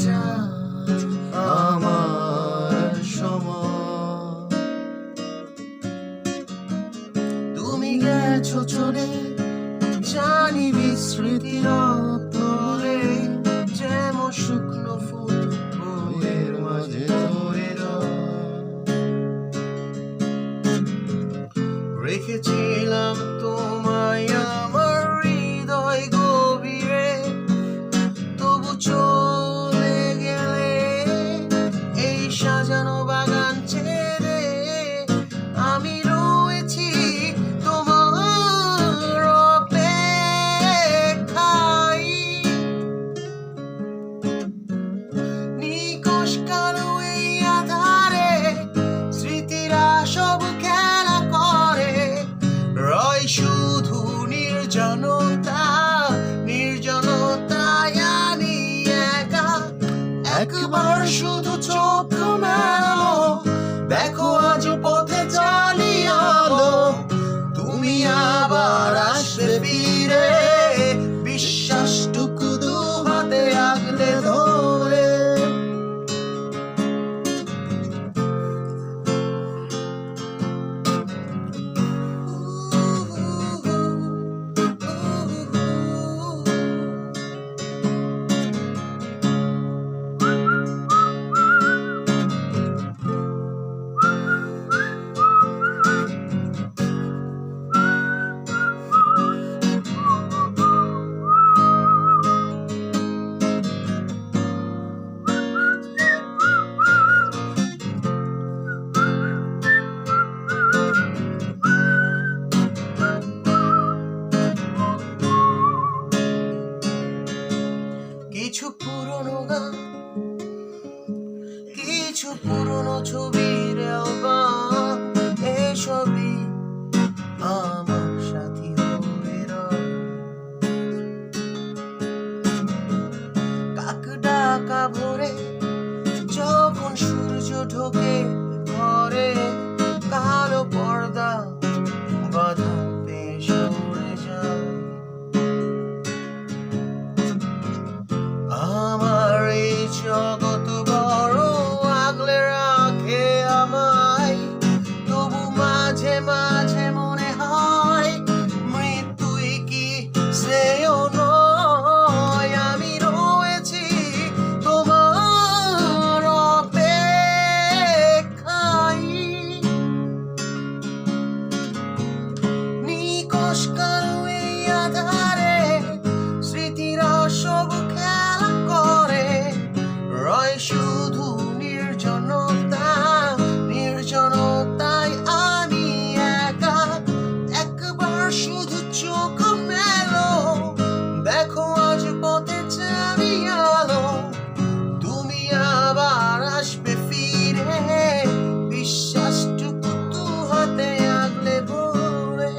যায় আমার সময়। তুমি গেছো চলে, জানি বিস্মৃতির তলে, যেমন শুকনো ফুল বইয়ের মাঝে ধরে রেখেছিলাম তোমায় আমার হৃদয় গভীরে, তবু চলে গেলে এই সাজানো বাগান ছেড়ে। আমি রয়েছি তোমার অপেক্ষায়, নিকশ কালো এই আধারে স্মৃতিরা সব খেলা করে, রয় শুধু নির্জনতা, নির্জনতায় আমি একা। একবার শুধু চোখ মেলো, দেখো আজ পথে চালিয়ে আলো, তুমি আবার আসবে ফিরে, বিশ্বাসটুকু দু হাতে আগলে ধরে। কিছু পুরনো গান, কিছু পুরনো ছবির অ্যালবাম, এসবই আমার সাথী হয়ে রয়। কাক ডাকা ভোরে যখন সূর্য ঢোকে ঘরে, কালো পর্দা বাধা পেয়ে সরে যায়। আমার এই জগৎ বড় আগলে রাখে আমায়, তবু মাঝে মাঝে মনে হয় মৃত্যুই কি শ্রেয় নয়। আমি রয়েছি তোমার অপেক্ষায়, নিকশ কালো এই আধারে স্মৃতিরা সব খেলা করে, রয় শুধু নির্জনতা, নির্জনতায় আমি একা। একবার শুধু চোখ মেলো, দেখো আজ পথে চালিয়ে আলো, তুমি আবার আসবে ফিরে, বিশ্বাসটুকু দু হাতে আগলে ধরে।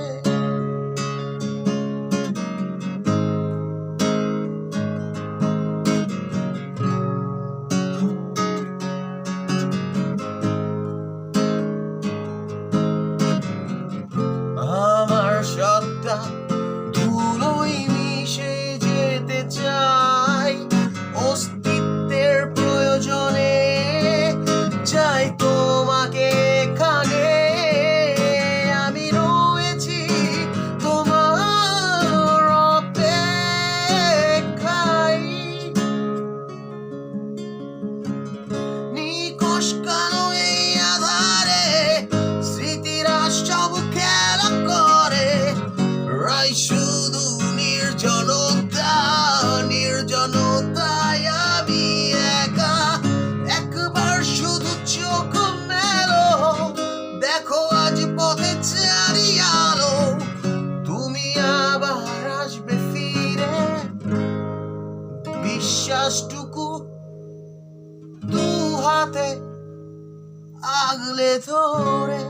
আমার সত্তা ধুলোয় মিশে যেতে চাই, অস্তিত্বের প্রয়োজনে চাই তোমাকে এখানে। আমি রয়েছি তোমার অপেক্ষায়, নিকশ কালো এই আধারে স্মৃতিরা সব খেলা করে, রয় শুধু নির্জনতা, নির্জনতায় আমি একা। একবার শুধু চোখ মেলো, দেখো আজ পথে চালিয়ে আলো, তুমি আবার আসবে ফিরে, বিশ্বাসটুকু দু হাতে আগলে ধরে।